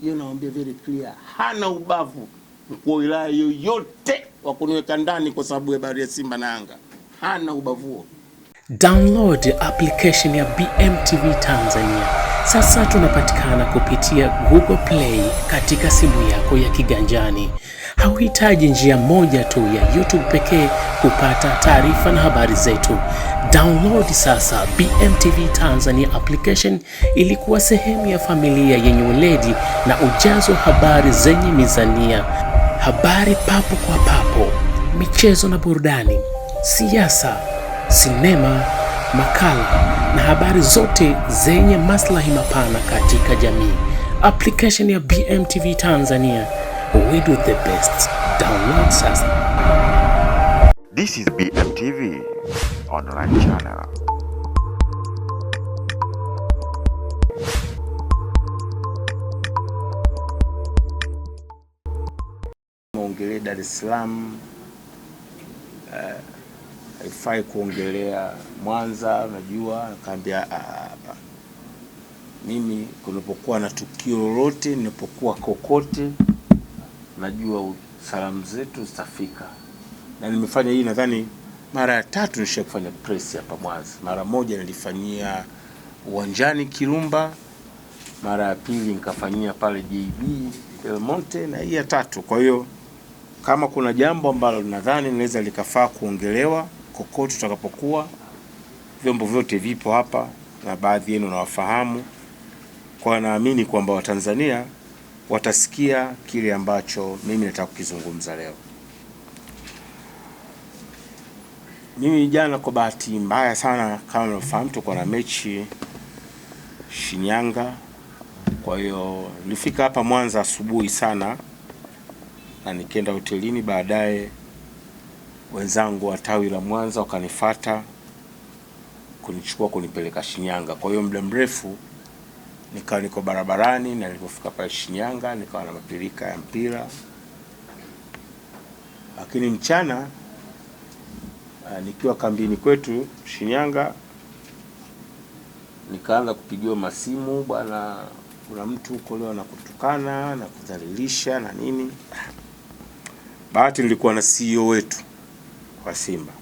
hiyo naambia very clear, hana ubavu mkuu wa wilaya yoyote wa kuniweka ndani kwa sababu ya habari ya Simba na Yanga. Hana ubavu. Download application ya BMTV Tanzania. Sasa tunapatikana kupitia Google Play katika simu yako ya kiganjani. Hauhitaji njia moja tu ya YouTube pekee kupata taarifa na habari zetu. Download sasa BMTV Tanzania application ili kuwa sehemu ya familia yenye weledi na ujazo habari zenye mizania. Habari papo kwa papo, michezo na burudani, siasa, sinema, makala na habari zote zenye maslahi mapana katika jamii. Application ya BMTV Tanzania. We do the best. Download sasa. This is BMTV online channel. Muongelee Dar es Salaam, haifai kuongelea Mwanza, unajua. Akaambia hapa, mimi kunapokuwa na tukio lolote, ninapokuwa kokote, najua salamu zetu zitafika. Na nimefanya hii nadhani mara ya 3 nishakufanya press hapa Mwanza. Mara moja nilifanyia uwanjani Kirumba, mara ya pili nikafanyia pale JB Del Monte, na hii ya 3. Kwa hiyo kama kuna jambo ambalo nadhani linaweza likafaa kuongelewa kokote tutakapokuwa, vyombo vyote vipo hapa na baadhi yenu nawafahamu. Kwa naamini kwamba Watanzania watasikia kile ambacho mimi nataka kukizungumza leo. Mimi jana kwa bahati mbaya sana, kama unafahamu, tuko na mechi Shinyanga. Kwa hiyo nilifika hapa Mwanza asubuhi sana na nikaenda hotelini. Baadaye wenzangu wa tawi la Mwanza wakanifuata kunichukua kunipeleka Shinyanga. Kwa hiyo muda mrefu nikawa niko barabarani, na nilipofika pale Shinyanga nikawa na mapilika ya mpira. Lakini mchana nikiwa kambini kwetu Shinyanga, nikaanza kupigiwa masimu, bwana, kuna mtu huko leo anakutukana na kudhalilisha na nini. Bahati nilikuwa na CEO wetu wa Simba.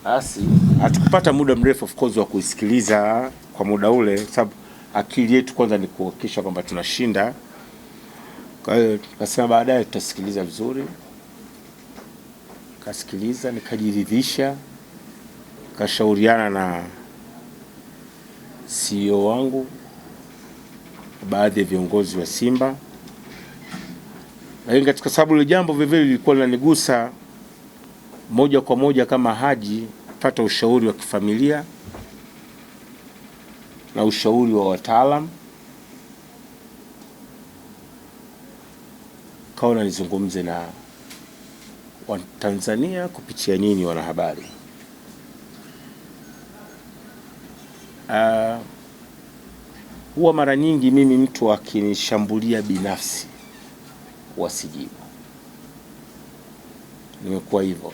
Basi hatukupata muda mrefu of course wa kuisikiliza kwa muda ule, sababu akili yetu kwanza ni kuhakikisha kwamba tunashinda. Kwa hiyo tukasema baadaye tutasikiliza vizuri. Kasikiliza, nikajiridhisha, kashauriana na CEO wangu, baadhi ya viongozi wa Simba. Lakini katika sababu ile jambo vivyo lilikuwa linanigusa moja kwa moja kama Haji, pata ushauri wa kifamilia na ushauri wa wataalam, kaona nizungumze na Watanzania kupitia nini wanahabari. Huwa mara nyingi mimi mtu akinishambulia binafsi wasijibu. Nimekuwa hivyo.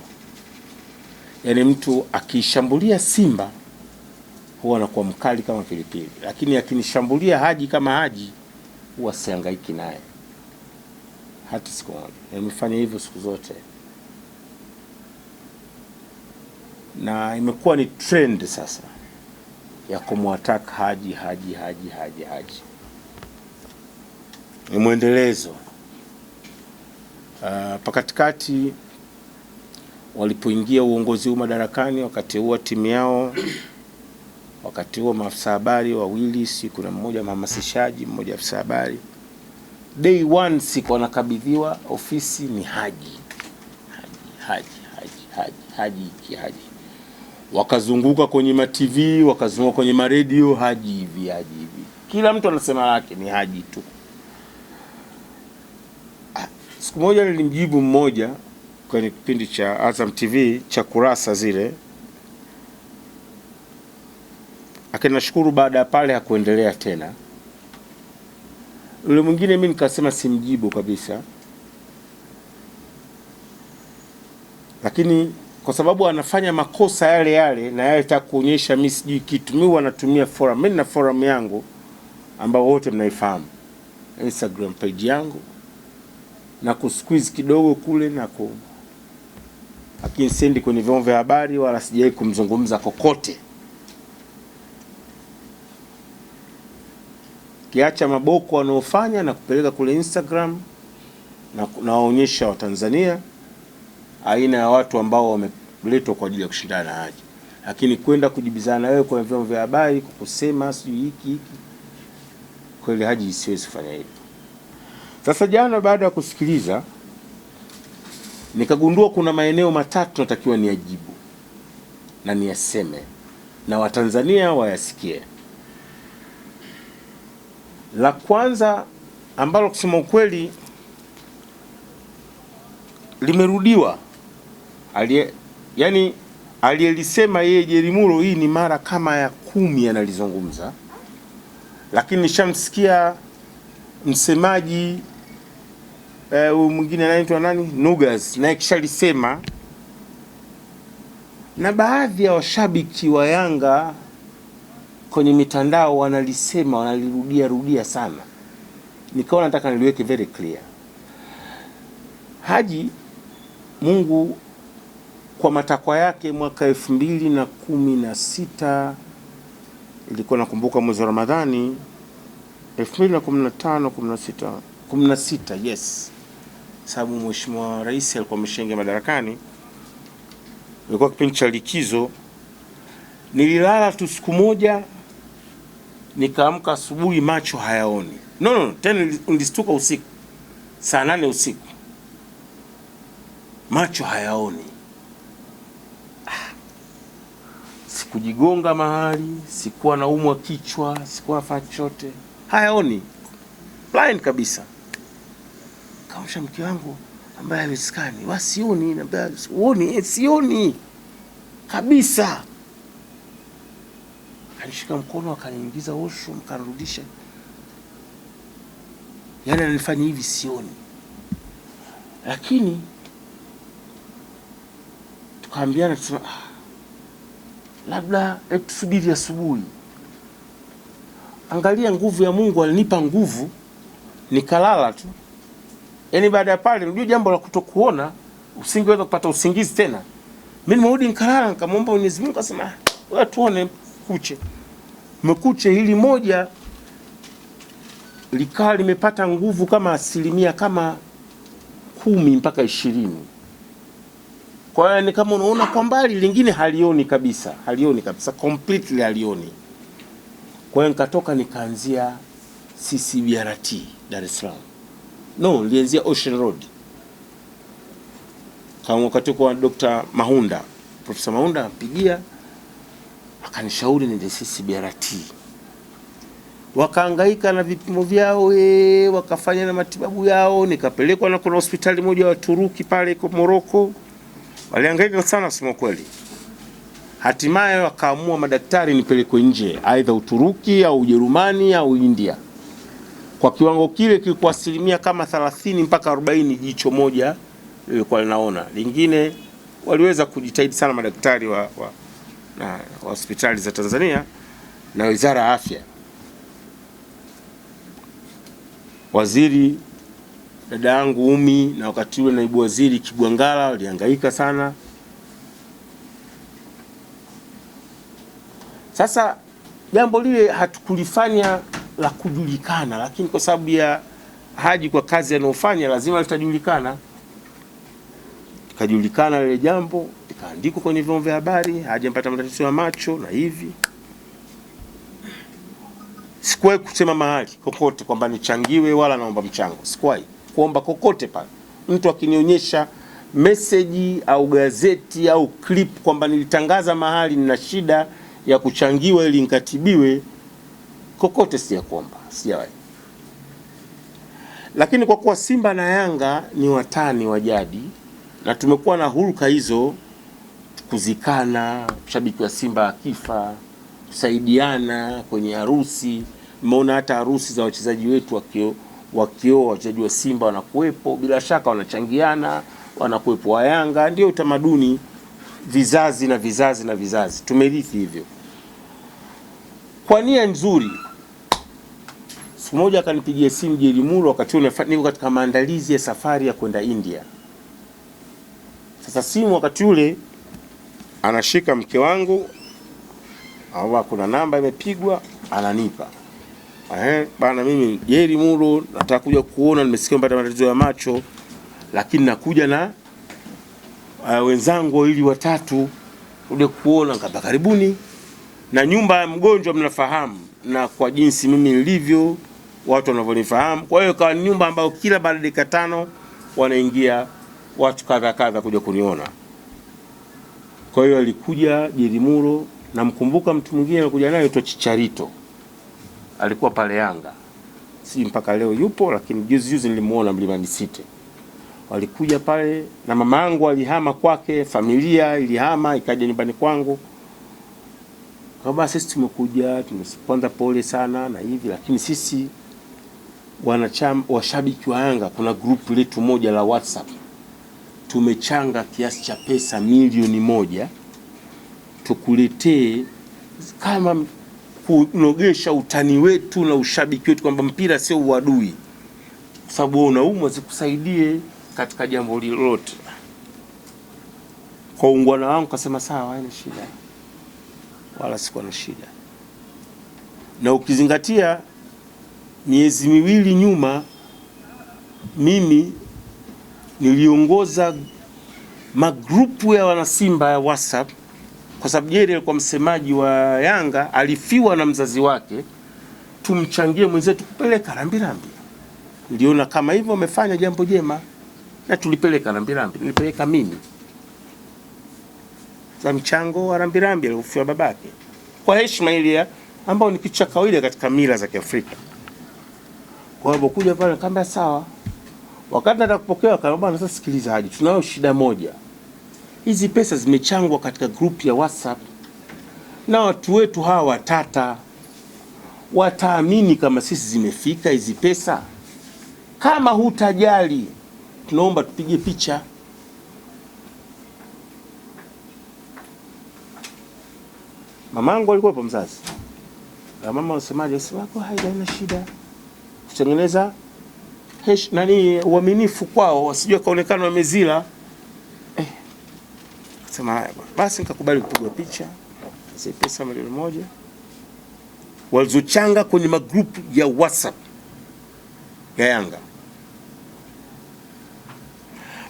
Yaani mtu akishambulia Simba huwa anakuwa mkali kama pilipili, lakini akinishambulia Haji kama Haji huwa sihangaiki naye hata siku moja. Nimefanya hivyo siku zote, na imekuwa ni trend sasa ya kumwattack Haji. Ni mwendelezo. Pakatikati walipoingia uongozi huu madarakani, wakati huo timu yao, wakati huo maafisa habari wawili, kuna mmoja mhamasishaji, mmoja afisa habari. Day 1 siku wanakabidhiwa ofisi ni Haji. Wakazunguka kwenye ma TV, wakazunguka kwenye ma radio, Haji hivi. Kila mtu anasema lake ni Haji tu. Siku moja nilimjibu mmoja kwenye kipindi cha Azam TV cha kurasa zile, lakini nashukuru baada ya pale hakuendelea tena. Yule mwingine mimi nikasema simjibu kabisa, lakini kwa sababu anafanya makosa yale na yeye anataka kuonyesha mimi sijui kitu, mimi wanatumia forum. Mimi na forum yangu ambao wote mnaifahamu, Instagram page yangu na kusqueeze kidogo kule lakini sendi kwenye vyombo vya habari wala sijai kumzungumza kokote. Kiacha maboko wanaofanya na kupeleka kule Instagram na nawaonyesha Watanzania aina ya watu ambao wameletwa kwa ajili ya kushindana na Haji. Lakini kwenda kujibizana wewe kwenye vyombo vya habari kukusema sijui hiki kweli Haji siwezi kufanya hivyo. Sasa jana baada ya kusikiliza nikagundua kuna maeneo matatu natakiwa niyajibu na niyaseme na Watanzania wayasikie. La kwanza ambalo kusema ukweli limerudiwa, yani aliyelisema yeye Jerry Mullo, hii ni mara kama ya 10 analizungumza, lakini nishamsikia msemaji mwingine anaitwa nani, Nugas, na kishalisema, na baadhi ya washabiki wa Yanga kwenye mitandao wanalisema, wanalirudia sana. Nikaona nataka niliweke very clear. Haji, Mungu kwa matakwa yake, mwaka 2016 ilikuwa nakumbuka mwezi wa Ramadhani 2015 16, yes, sababu Mheshimiwa Rais alikuwa ameshaingia madarakani, ilikuwa kipindi cha likizo. Nililala tu siku moja, nikaamka asubuhi macho hayaoni. No, tena nilistuka usiku saa 8 usiku, macho hayaoni. Sikujigonga mahali, sikuwa naumwa kichwa, sikuwa nafanya chochote, hayaoni, blind kabisa. Kaamsha mke wangu ambaye aliskani, wasioni, na uoni, sioni kabisa. Alishika mkono akaniingiza washroom, kanirudisha. Yani ananifanya hivi sioni. Lakini tukaambiana, tusema labda tusubiri asubuhi. Angalia nguvu ya Mungu, alinipa nguvu nikalala tu. Yani baada ya pale, unajua jambo la kutokuona, usingeweza kupata usingizi tena. Mimi nimerudi nikalala, nikamwomba Mwenyezi Mungu, akasema wewe tuone kuche. Mekuche hili moja likawa limepata nguvu kama asilimia kama 10 mpaka 20. Kwa hiyo ni kama unaona kwa mbali, lingine halioni kabisa, completely halioni. Kwa hiyo nikatoka nikaanzia CCBRT Dar es Salaam. No, nilianzia Ocean Road. Kama wakati kwa Dr. Mahunda, Profesa Mahunda ampigia, akanishauri niende CCBRT. Wakahangaika na vipimo vyao, wakafanya na matibabu yao, nikapelekwa na kuna hospitali moja wa Turuki pale kwa Morocco. Walihangaika sana sema kweli. Hatimaye wakaamua madaktari nipelekwe nje, aidha Uturuki au Ujerumani au India. Kwa kiwango kile kilikuwa asilimia kama 30 mpaka 40 jicho moja lilikuwa linaona. Lingine waliweza kujitahidi sana madaktari wa hospitali za Tanzania na Wizara ya Afya. Waziri dada yangu Umi na wakati ule naibu waziri Kibwangala walihangaika sana. Sasa jambo lile hatukulifanya la kujulikana, lakini kwa sababu ya Haji kwa kazi anayofanya lazima litajulikana. Kajulikana lile jambo, ikaandikwa kwenye vyombo vya habari, Haji amepata matatizo ya macho na hivi. Sikuwahi kusema mahali kokote kwamba nichangiwe wala naomba mchango. Sikuwahi kuomba kokote pale. Mtu akinionyesha message au gazeti au clip kwamba nilitangaza mahali nina shida ya kuchangiwa ili nikatibiwe, kokote sijakuomba, sijawahi. Lakini kwa kuwa Simba na Yanga ni watani wa jadi na tumekuwa na huruka hizo, kuzikana, shabiki wa Simba akifa, kusaidiana kwenye harusi. Mmeona hata harusi za wachezaji wetu wakioa wachezaji wa Simba wanakuepo, bila shaka wanachangiana, wanakuepo wa Yanga. Ndio utamaduni vizazi na vizazi na vizazi, tumerithi hivyo. Kwa nia nzuri Siku moja akanipigia simu Jerry Muro, wakati niko katika maandalizi ya safari ya kwenda India. Sasa simu wakati ule anashika mke wangu, au kuna namba imepigwa, ananipa. Bana, mimi Jerry Muro nataka kuja kuona, nimesikia mpata matatizo ya macho, lakini nakuja na wenzangu ili watatu uje kuona. Ngaba karibuni, na nyumba ya mgonjwa mnafahamu, na kwa jinsi mimi nilivyo watu wanavyonifahamu, kwa hiyo kwa nyumba ambayo kila baada ya dakika 5 wanaingia watu kadha kuja kuniona. Kwa hiyo alikuja Jerry Muro, namkumbuka mtu mwingine alikuja naye anaitwa Chicharito, alikuwa pale Yanga, si mpaka leo yupo, lakini juzi nilimuona Mlimani City. Walikuja pale na mama yangu alihama kwake, familia ilihama ikaja nyumbani kwangu. Kwa basi sisi tumekuja, tumesipanda pole sana na hivi, lakini sisi wanachama washabiki wa Yanga, kuna group letu moja la WhatsApp, tumechanga kiasi cha pesa milioni 1 tukuletee kama kunogesha utani wetu na ushabiki wetu, kwamba mpira sio uadui, sababu unaumwa zikusaidie katika jambo lolote. Kwa ungwana wangu kasema sawa, haina shida, wala sikuwa na shida. Na ukizingatia miezi 2 nyuma mimi niliongoza magrupu ya wanasimba ya WhatsApp, kwa sababu Jerry alikuwa msemaji wa Yanga, alifiwa na mzazi wake, tumchangie mwenzetu kupeleka rambirambi. Niliona kama hivyo wamefanya jambo jema, na tulipeleka rambirambi. Nilipeleka mimi za mchango wa rambirambi alifiwa babake, kwa heshima ile ambayo ni kitu cha kawaida katika mila za Kiafrika. Kwa hivyo kuja pale kamba sawa, wakati atakupokea kama sasa, sikiliza Haji, tunayo shida moja. Hizi pesa zimechangwa katika group ya WhatsApp na watu wetu hawa watata wataamini kama sisi zimefika hizi pesa. Kama hutajali, tunaomba tupige picha. Mamangu alikuwa hapo mzazi. Na mama wasemaje, wako haina shida. Kutengeneza uaminifu kwao, wasijue kaonekana wamezila. Sema basi nikakubali kupigwa picha. Sasa pesa milioni 1 walizochanga kwenye magrupu ya WhatsApp ya Yanga.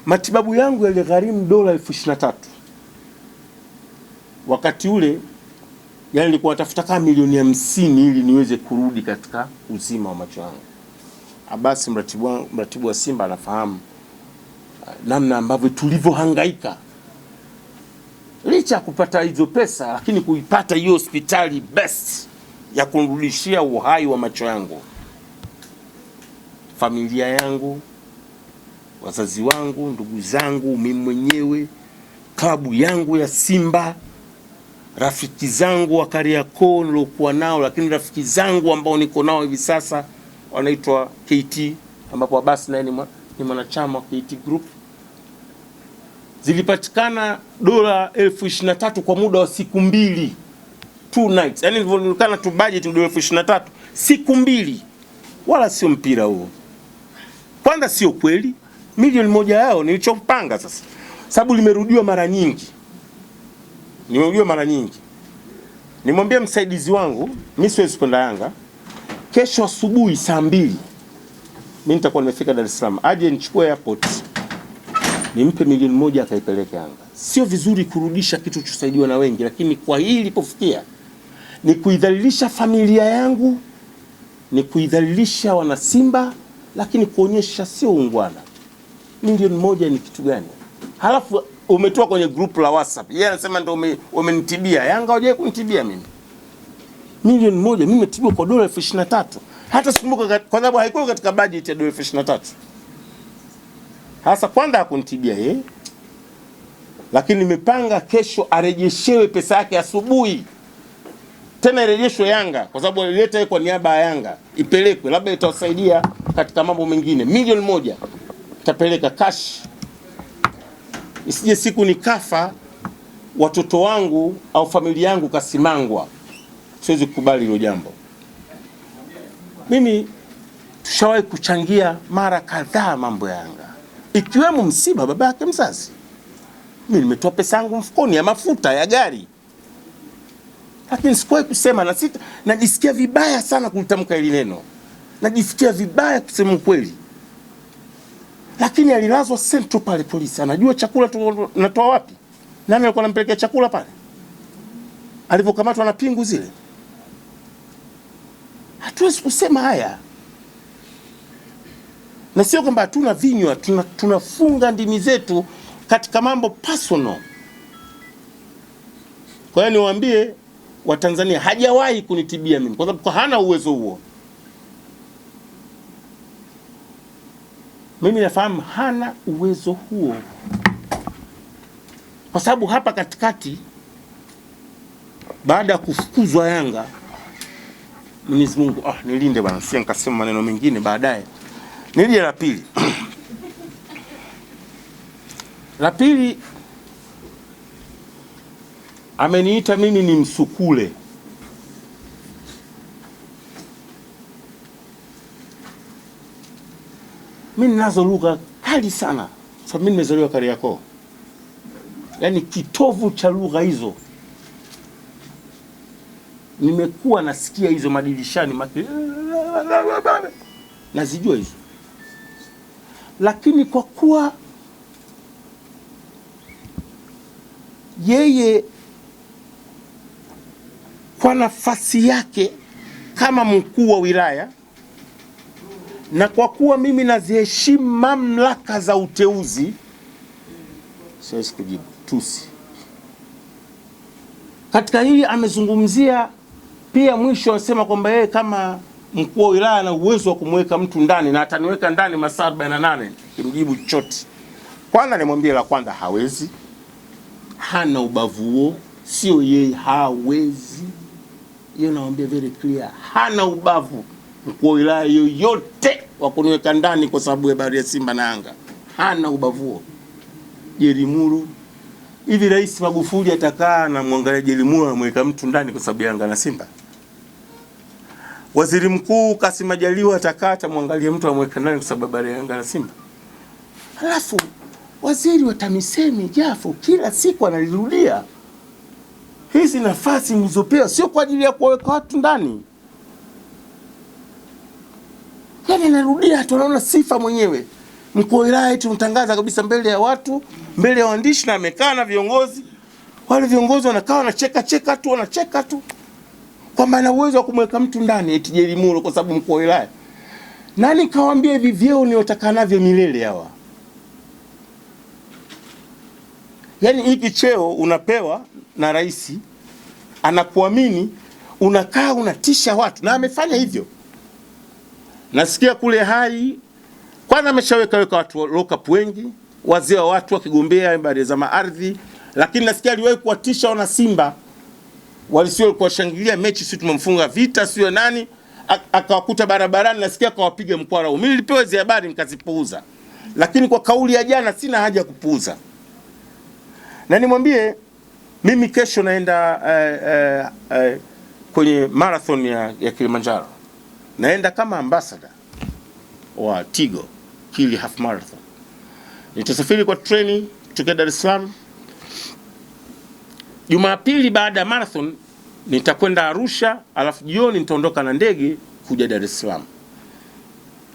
Matibabu yangu yaligharimu $23,000. Wakati ule yani nilikuwa natafuta kama milioni 50 ili niweze kurudi katika uzima wa macho yangu. Abasi mratibu wa Simba anafahamu namna ambavyo tulivyohangaika licha kupata hizo pesa, lakini kuipata hiyo hospitali best ya kunirudishia uhai wa macho yangu, familia yangu, wazazi wangu, ndugu zangu, mimi mwenyewe, klabu yangu ya Simba, rafiki zangu wa Kariakoo nilokuwa nao, lakini rafiki zangu ambao niko nao hivi sasa wanaitwa KT, ambapo basi naye ni mwanachama wa KT Group. Zilipatikana $23,000 kwa muda wa siku 2, 2 nights. Yani ilivyoonekana tu budget $23,000 siku 2. Wala sio mpira huo. Kwanza sio kweli. Milioni 1 yao nilichopanga sasa, sababu limerudiwa mara nyingi. Nimwambia msaidizi wangu, mimi siwezi kwenda Yanga. Kesho asubuhi saa 2 mimi nitakuwa nimefika Dar es Salaam. Aje nichukue airport, nimpe milioni 1 akaipeleke Yanga. Sio vizuri kurudisha kitu chosaidiwa na wengi, lakini kwa hili ilipofikia ni kuidhalilisha familia yangu, ni kuidhalilisha wana Simba, lakini kuonyesha sio ungwana. Milioni 1 ni kitu gani? Halafu umetoa kwenye group la WhatsApp. Yeye anasema ndio umenitibia. Yanga hajawahi kunitibia mimi. Milioni 1 mimi nimetibiwa kwa $23,000. Hata sikumbuka kwa sababu haikuwa katika budget ya $23,000. Hasa kwanza hakunitibia yeye. Lakini nimepanga kesho arejeshewe pesa yake asubuhi. Tena irejeshwe Yanga kwa sababu alileta yeye kwa niaba ya Yanga. Ipelekwe, labda itawasaidia katika mambo mengine. Milioni 1 itapeleka cash. Isije siku nikafa watoto wangu au familia yangu kasimangwa. Siwezi kukubali hilo jambo. Mimi tushawahi kuchangia mara kadhaa mambo ya Yanga, ikiwemo msiba baba yake mzazi. Mimi nimetoa pesa yangu mfukoni ya mafuta ya gari, lakini sikuwahi kusema, na najisikia vibaya sana kutamka hili neno, najisikia vibaya kusema kweli. Lakini alilazwa Central pale, polisi anajua chakula tunatoa wapi, nani alikuwa anampelekea chakula pale alipokamatwa na pingu zile. Hatuwezi kusema haya, na sio kwamba hatuna vinywa, tunafunga ndimi zetu katika mambo personal. Kwa hiyo niwaambie Watanzania, hajawahi kunitibia mimi kwa sababu hana uwezo huo. Mimi nafahamu hana uwezo huo, kwa sababu hapa katikati baada ya kufukuzwa Yanga, Mwenyezi Mungu nilinde bwana, si nikasema maneno mengine baadaye. Nilije la pili. La pili, ameniita mimi ni msukule. Mimi ninazo lugha kali sana, sababu mimi nimezaliwa Kariakoo, yaani kitovu cha lugha hizo. Nimekuwa nasikia hizo madirishani nazijua hizo, lakini kwa kuwa yeye kwa nafasi yake kama mkuu wa wilaya, na kwa kuwa mimi naziheshimu mamlaka za uteuzi, siwezi kujibu tusi. Katika hili amezungumzia pia, mwisho anasema kwamba yeye kama mkuu wa wilaya ana uwezo wa kumweka mtu ndani na ataniweka ndani masaa 48. Kimjibu chochote, kwanza nimwambie la kwanza, hawezi, hana ubavu huo, sio yeye, hawezi. Hiyo naambia very clear, hana ubavu mkuu wa wilaya yoyote wa kuniweka ndani kwa sababu ya habari ya Simba na Yanga, hana ubavu huo. Jelimuru, hivi Rais Magufuli atakaa na mwangalia Jelimuru anamweka mtu ndani kwa sababu ya Yanga na Simba? Waziri Mkuu Kassim Majaliwa atakaa atamwangalia mtu anamweka ndani kwa sababu ya Yanga na Simba? Halafu waziri wa TAMISEMI Jafo kila siku analirudia, hizi nafasi mlizopewa sio kwa ajili ya kuweka watu ndani. Yaani narudia, tunaona sifa mwenyewe. Mkuu wa wilaya tunamtangaza kabisa mbele ya watu, mbele ya waandishi, na amekaa na viongozi. Wale viongozi wanakaa wanacheka tu kwamba ana uwezo wa kumweka mtu ndani eti Jelimuru kwa sababu mkuu wa wilaya. Nani kawaambia hivi vyeo ni wataka navyo milele hawa? Yaani hiki cheo unapewa na rais, anakuamini, unakaa unatisha watu, na amefanya hivyo. Nasikia kule Hai kwanza ameshaweka watu lock-up wengi, wazee wa watu wakigombea habari za maardhi, lakini nasikia aliwahi kuwatisha wana Simba walisio kuwashangilia mechi, sisi tumemfunga Vita sio nani, akawakuta barabarani, nasikia akawapiga mkwara. Mimi nilipewa hizo habari nikazipuuza, lakini kwa kauli ya jana sina haja ya kupuuza. Na nimwambie mimi kesho naenda kwenye marathon ya Kilimanjaro. Naenda kama ambassador wa Tigo Kili Half Marathon. Nitasafiri kwa treni kutoka Dar es Salaam. Jumapili baada ya marathon nitakwenda Arusha, alafu jioni nitaondoka na ndege kuja Dar es Salaam.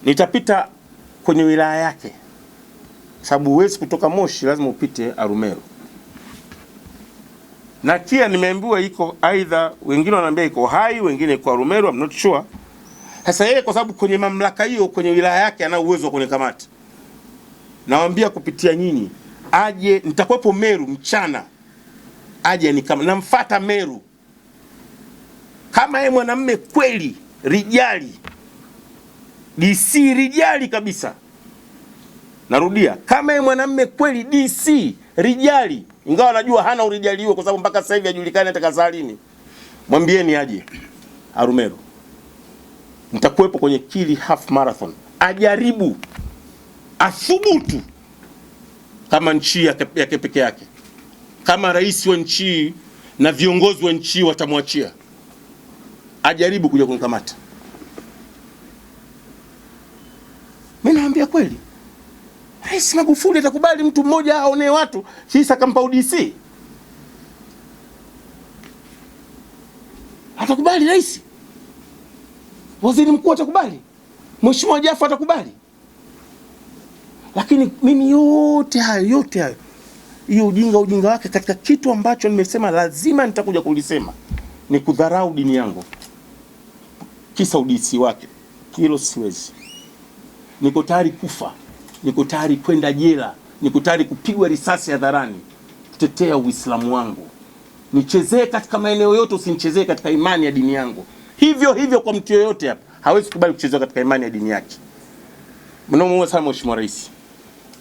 Nitapita kwenye wilaya yake, sababu huwezi kutoka Moshi, lazima upite Arumeru. Na kia nimeambiwa iko aidha, wengine wanaambia iko Hai, wengine iko Arumeru, I'm not sure. Sasa yeye kwa sababu kwenye mamlaka hiyo kwenye wilaya yake ana uwezo wa kunikamata. Nawaambia kupitia nyinyi, aje, nitakuwepo Meru mchana, aje ni kama namfuata Meru. Kama yeye mwanamume kweli, rijali, DC rijali kabisa. Narudia, kama yeye mwanamume kweli DC rijali, ingawa najua hana urijali huo kwa sababu mpaka sasa hivi hajulikani atakazaa lini, mwambieni aje Arumeru. Nitakuwepo kwenye Kili Half Marathon. Ajaribu, athubutu, kama nchi yake peke yake, kama rais wa nchi na viongozi wa nchi watamwachia, ajaribu kuja kunikamata. naongea kweli? Rais Magufuli atakubali mtu mmoja aone watu kisa kampa UDC? Atakubali rais? Waziri mkuu atakubali? Mheshimiwa Jafo atakubali? Lakini mimi yote hayo hiyo ujinga wake katika kitu ambacho nimesema lazima nitakuja kulisema ni kudharau dini yangu kisa UDC wake. Hilo siwezi. Niko tayari kufa, niko tayari kwenda jela, niko tayari kupigwa risasi hadharani kutetea Uislamu wangu. Nichezee katika maeneo yote, usinichezee katika imani ya dini yangu. Hivyo kwa mtu yoyote hapa hawezi kubali kuchezewa katika imani ya dini yake. Mnamuomba sana Mheshimiwa Rais.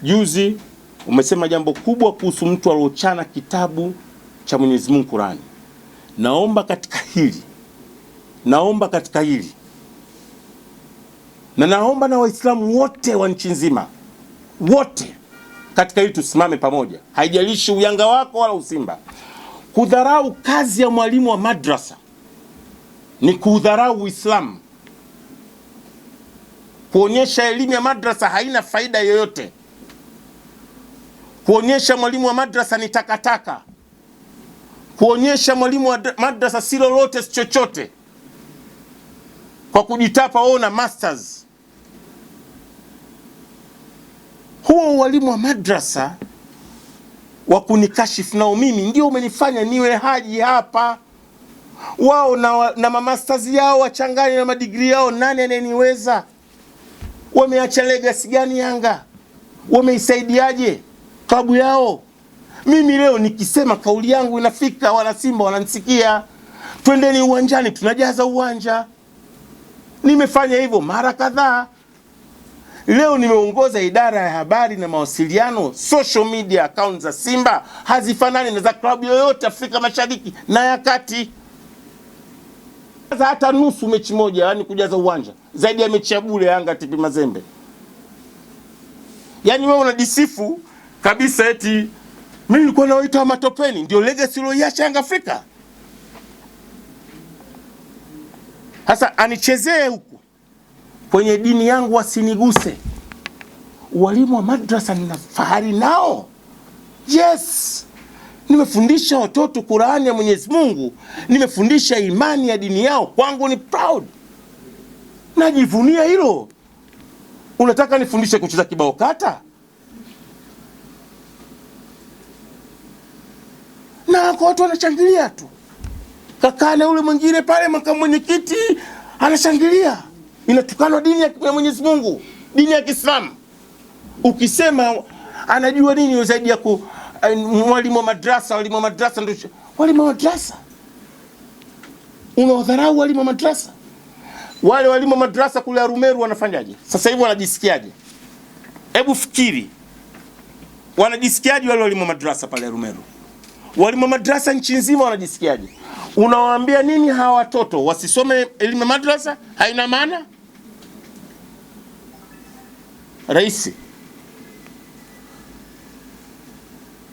Juzi umesema jambo kubwa kuhusu mtu aliochana kitabu cha Mwenyezi Mungu Qur'ani. Naomba katika hili na naomba na Waislamu wote wa nchi nzima wote katika hili tusimame pamoja, haijalishi uyanga wako wala usimba. Kudharau kazi ya mwalimu wa madrasa ni kudharau Uislamu, kuonyesha elimu ya madrasa haina faida yoyote, kuonyesha mwalimu wa madrasa ni takataka, kuonyesha mwalimu wa madrasa si lolote si chochote, kwa kujitapa wao na masters. Huo walimu wa madrasa wa kunikashifu nao mimi ndio umenifanya niwe haji hapa. Wao na mamasters yao wachanganye na madigrii yao, nani anayeniweza? Wameacha legacy gani Yanga? Wameisaidiaje klabu yao? Mimi leo nikisema kauli yangu inafika, wana Simba wananisikia, twendeni uwanjani, tunajaza uwanja. Nimefanya hivyo mara kadhaa. Leo nimeongoza idara ya habari na mawasiliano. Social media accounts za Simba hazifanani na za klabu yoyote Afrika Mashariki na ya Kati. Hata nusu mechi moja, yani kujaza uwanja, zaidi ya mechi ya bure Yanga TP Mazembe. Yani wewe unadisifu kabisa eti mimi nilikuwa nawaita matopeni, ndio legacy iliyoacha Yanga Afrika. Sasa anichezee huku kwenye dini yangu, wasiniguse. Walimu wa madrasa nina fahari nao. Yes. Nimefundisha watoto Qur'ani ya Mwenyezi Mungu, nimefundisha imani ya dini yao, kwangu ni proud. Najivunia hilo. Unataka nifundishe kucheza kibao kata? Na kwa watu wanashangilia tu. Kakane ule mwingine pale makamu mwenyekiti anashangilia. Inatukana dini ya Mwenyezi Mungu, dini ya Kiislamu. Ukisema anajua nini zaidi ya mwalimu wa madrasa ndio walimu wa madrasa. Unawadharau walimu wa madrasa. Wale walimu wa madrasa kule Arumeru wanafanyaje? Sasa hivi wanajisikiaje? Hebu fikiri. Wanajisikiaje wale walimu wa madrasa pale Arumeru? Walimu wa madrasa nchi nzima wanajisikiaje? Unawaambia nini hawa watoto wasisome elimu ya madrasa? Haina maana? Rais,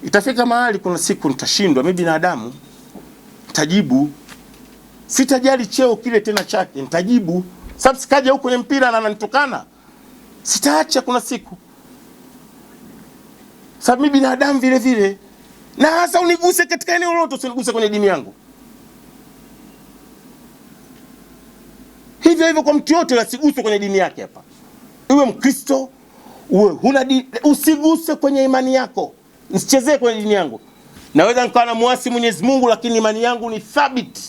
itafika mahali kuna siku nitashindwa, mimi binadamu, nitajibu. Sitajali cheo kile tena chake, nitajibu. Sababu sikaja huko kwenye mpira na ananitukana. Sitaacha kuna siku. Sababu mimi binadamu vile vile. Na hasa uniguse katika eneo lolote, usiniguse kwenye dini yangu. Hivyo kwa mtu yote asiguse kwenye dini yake hapa. Uwe Mkristo, uwe huna dini, usiguse kwenye imani yako. Nisichezee kwenye dini yangu. Naweza nikawa na muasi Mwenyezi Mungu, lakini imani yangu ni thabiti.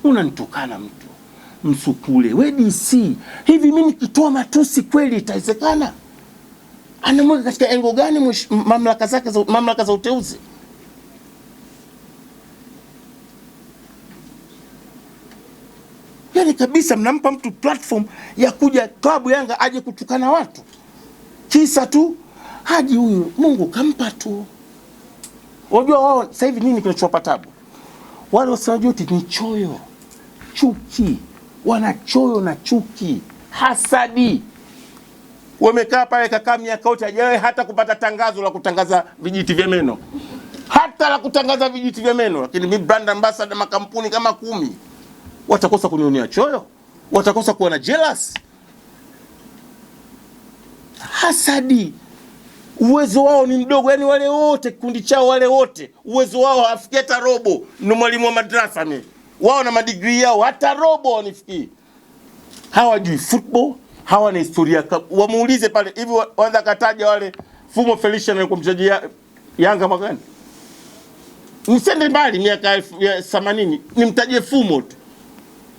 Unanitukana mtu msukule, we DC. Hivi mimi nikitoa matusi kweli itawezekana? Anamweka katika engo gani mamlaka za uteuzi? Yani kabisa mnampa mtu platform ya kuja klabu Yanga aje kutukana watu. Kisa tu haji huyu Mungu kampa tu. Unajua wao sasa hivi nini kinachowapa tabu? Wale wasemaji wote ni choyo, chuki. Wana choyo na chuki, hasadi. Wamekaa pale kakaa miaka yote hajawahi hata kupata tangazo la kutangaza vijiti vya meno. Hata la kutangaza vijiti vya meno, lakini mimi brand ambassador makampuni kama 10. Watakosa kunionea choyo? Watakosa kuwa na jealous? Hasadi. Uwezo wao ni mdogo, yani wale wote kikundi chao, wale wote uwezo wao hafikia hata robo. Ni mwalimu wa madrasa mimi. Wao na madigrii yao hata robo wanifikii. Hawajui football, hawana historia. Wamuulize pale hivi, waanza kataja wale Fumo Felician alikuwa mchezaji Yanga mwaka gani? Nisende mbali miaka ya 80, nimtajie Fumo tu.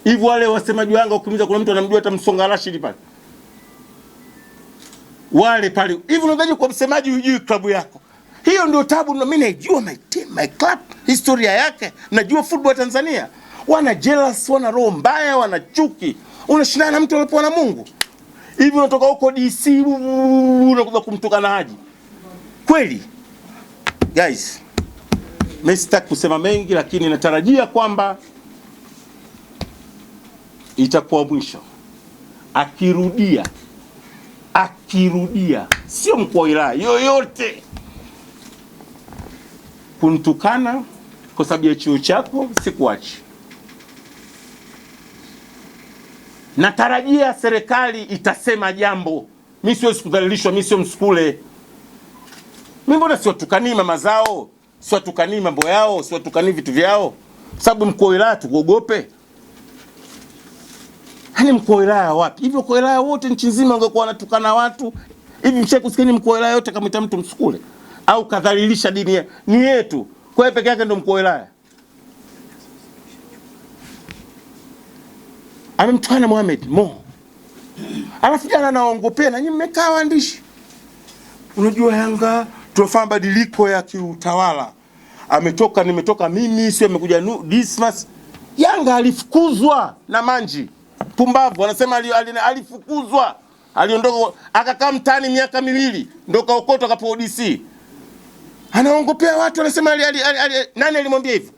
Hivi wale wasemaji wa Yanga ukimiza kuna mtu anamjua hata Msonga Rashid pale. Wale pale. Hivi unaanzaje kwa msemaji hujui klabu yako? Hiyo ndio tabu. Mimi najua my team, my club, historia yake. Najua football ya Tanzania. Wana jealous, wana roho mbaya, wana chuki. Unashindana na mtu aliyepewa na Mungu. Hivi unatoka huko DC unakuja kumtukana Haji. Kweli? Guys, mimi sitaki kusema mengi, lakini natarajia kwamba itakuwa mwisho. Akirudia, sio mkuu wa wilaya yoyote kuntukana kwa sababu ya chuo chako, sikuachi. Natarajia serikali itasema jambo. Mimi siwezi kudhalilishwa, mimi sio msukule. Mimi mbona siwatukani mama zao, siwatukani mambo yao, siwatukani vitu vyao? Sababu mkuu wa wilaya tukuogope? Hani mkuu wa wilaya wapi? Hivyo mkuu wa wilaya wote nchi nzima wangekuwa wanatukana watu. Hivi mshe kusikia mkuu wa wilaya yote kama mtu msukule au kadhalilisha dini ni yetu. Kwa hiyo peke yake ndo mkuu wa wilaya. Amemtukana Mohamed Mo. Alafu jana naongopea na nyinyi mmekaa waandishi. Unajua Yanga tunafanya badiliko ya kiutawala. Nimetoka mimi, sio amekuja Dismas. Yanga alifukuzwa na Manji. Pumbavu wanasema alifukuzwa. Aliondoka akakaa mtani miaka 2 ndio kaokotwa kapo DC. Anaongopea watu wanasema nani alimwambia hivyo?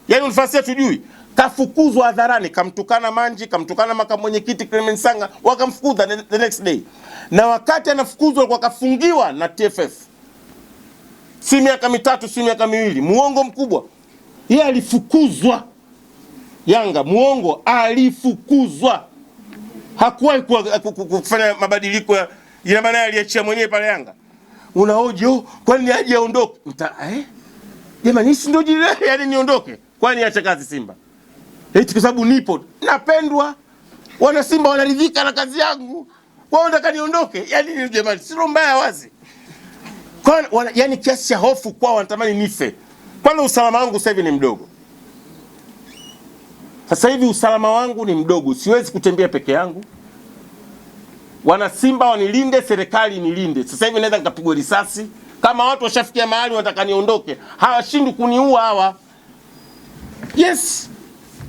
Yaani unifasiria tujui. Kafukuzwa hadharani, kamtukana Manji, kamtukana makamu mwenyekiti Clement Sanga, wakamfukuza the next day. Na wakati anafukuzwa kwa kafungiwa na TFF. Si miaka 3, si miaka 2, muongo mkubwa. Yeye alifukuzwa. Yanga muongo, alifukuzwa. Hakuwahi kufanya mabadiliko ya ina maana aliachia mwenyewe pale Yanga. Unaoje kwani aje aondoke? Jamani si ndio jile yani niondoke? Kwani acha kazi Simba? Eti kwa sababu nipo napendwa. Wana Simba wanaridhika na kazi yangu. Wao nataka niondoke. Yaani jamani si mbaya wazi. Kwa yani kiasi cha hofu kwao wanatamani nife. Kwanza usalama wangu sasa hivi ni mdogo. Sasa hivi usalama wangu ni mdogo, siwezi kutembea peke yangu. Wana Simba wanilinde, serikali nilinde. Sasa hivi naweza nikapigwa risasi. Kama watu washafikia mahali wanataka niondoke, hawashindi kuniua hawa. Yes.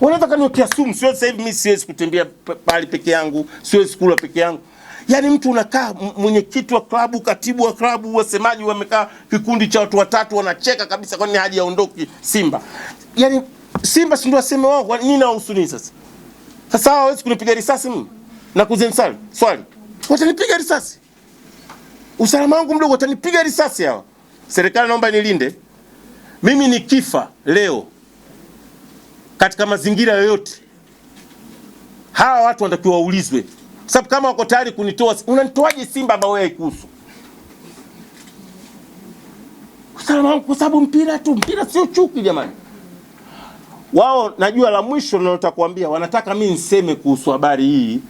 Wanataka niwekea sumu, sasa hivi mimi siwezi kutembea pale peke yangu, siwezi kula peke yangu. Yaani mtu unakaa mwenyekiti wa klabu, katibu wa klabu, wasemaji wamekaa kikundi cha watu 3 wanacheka kabisa kwa nini haja aondoki Simba. Yaani Simba si ndio waseme wao nini na usuni sasa. Sasa hawezi kunipiga risasi mimi. Na kuzensali swali. Watanipiga risasi. Usalama wangu mdogo watanipiga risasi hawa. Serikali naomba nilinde. Mimi nikifa leo katika mazingira yoyote, hawa watu wanatakiwa waulizwe. Sababu kama wako tayari kunitoa, unanitoaje Simba ambao wewe haikuhusu? Usalama wangu kwa sababu mpira sio chuki jamani. Wao najua la mwisho ninalotaka kuambia, wanataka mimi niseme kuhusu habari hii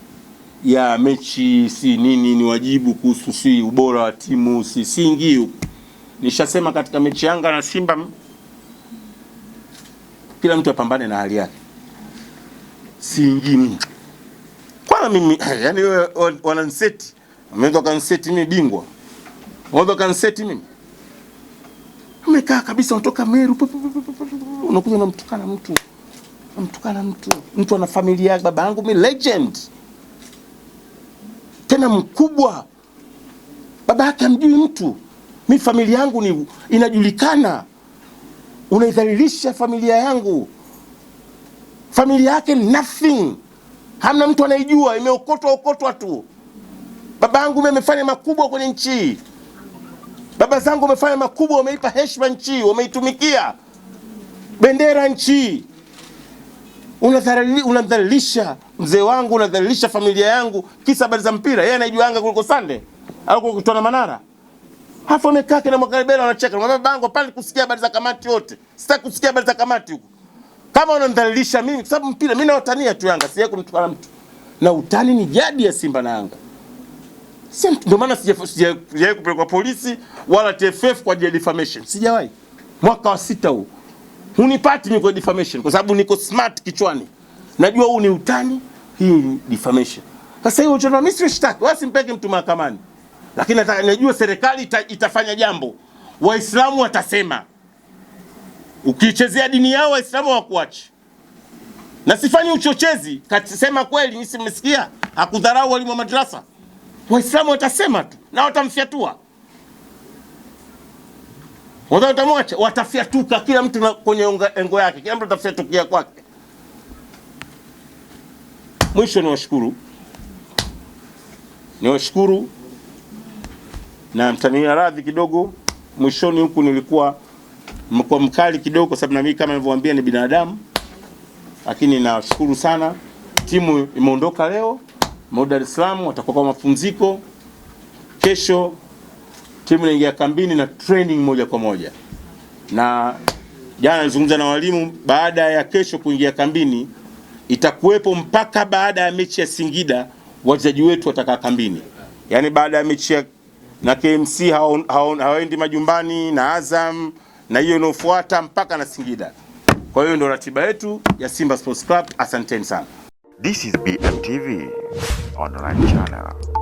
ya mechi si nini, ni wajibu kuhusu si ubora wa timu si ingii. Nishasema katika mechi Yanga na Simba kila mtu apambane na hali yake. Si ingii. Kwa mimi yani wewe wananiseti, wameweza kaniseti mimi bingwa. Wao kaniseti mimi. Umekaa kabisa unatoka Meru, unakuja unamtukana mtu. Mtu ana familia yake, baba yangu mimi legend. Tena mkubwa. Baba yake amjui mtu. Mimi familia yangu inajulikana. Unaidhalilisha familia yangu. Familia yake nothing. Hamna mtu anaijua, imeokotwa tu. Baba yangu mimi amefanya makubwa kwenye nchi. Baba zangu wamefanya makubwa, wameipa heshima nchi, wameitumikia bendera nchi. Unadhalilisha mzee wangu, unadhalilisha familia yangu kisa habari za mpira. Yeye anajua Yanga kuliko Sunday au kuliko na Manara. Hapo amekaa kina Mwakalebela anacheka. Mwambie bango pale kusikia habari za kamati yote. Sitaki kusikia habari za kamati huko. Kama unanidhalilisha mimi kwa sababu mpira mimi nawatania tu Yanga, siye kumtukana mtu. Na utani ni jadi ya Simba na Yanga. Ndio maana sijawahi kupelekwa polisi wala TFF kwa ajili ya defamation. Sijawahi. Mwaka wa 6 huu. Hunipati mimi kwa defamation kwa sababu niko smart kichwani. Najua huu ni utani, hii ni defamation. Sasa hiyo journalist washtaki, wasimpeke mtu mahakamani. Lakini nataka najua serikali itafanya jambo. Waislamu watasema. Ukichezea dini yao Waislamu hawakuachi. Na sifanyi uchochezi, katisema kweli mimi simesikia hakudharau walimu wa madrasa. Waislamu watasema tu na watamfiatua. Watamwacha, watafiatuka kila mtu kwenye engo yake, kila mtu atafiatukia kwake. Mwisho niwashukuru na mtania radhi kidogo. Mwishoni huku nilikuwa mkali kidogo kwa sababu na mimi kama nilivyowaambia ni binadamu. Lakini nashukuru sana. Timu imeondoka leo Dar es Salaam, watakuwa kwa mapumziko. Kesho timu inaingia kambini na training moja kwa moja. Na jana nilizungumza na walimu, baada ya kesho kuingia kambini itakuwepo mpaka baada ya mechi ya Singida wachezaji wetu watakaa kambini. Yaani baada ya mechi na KMC hawaendi majumbani na Azam na hiyo inayofuata mpaka na Singida. Kwa hiyo ndio ratiba yetu ya Simba Sports Club. Asanteni sana. This is BMTV online channel.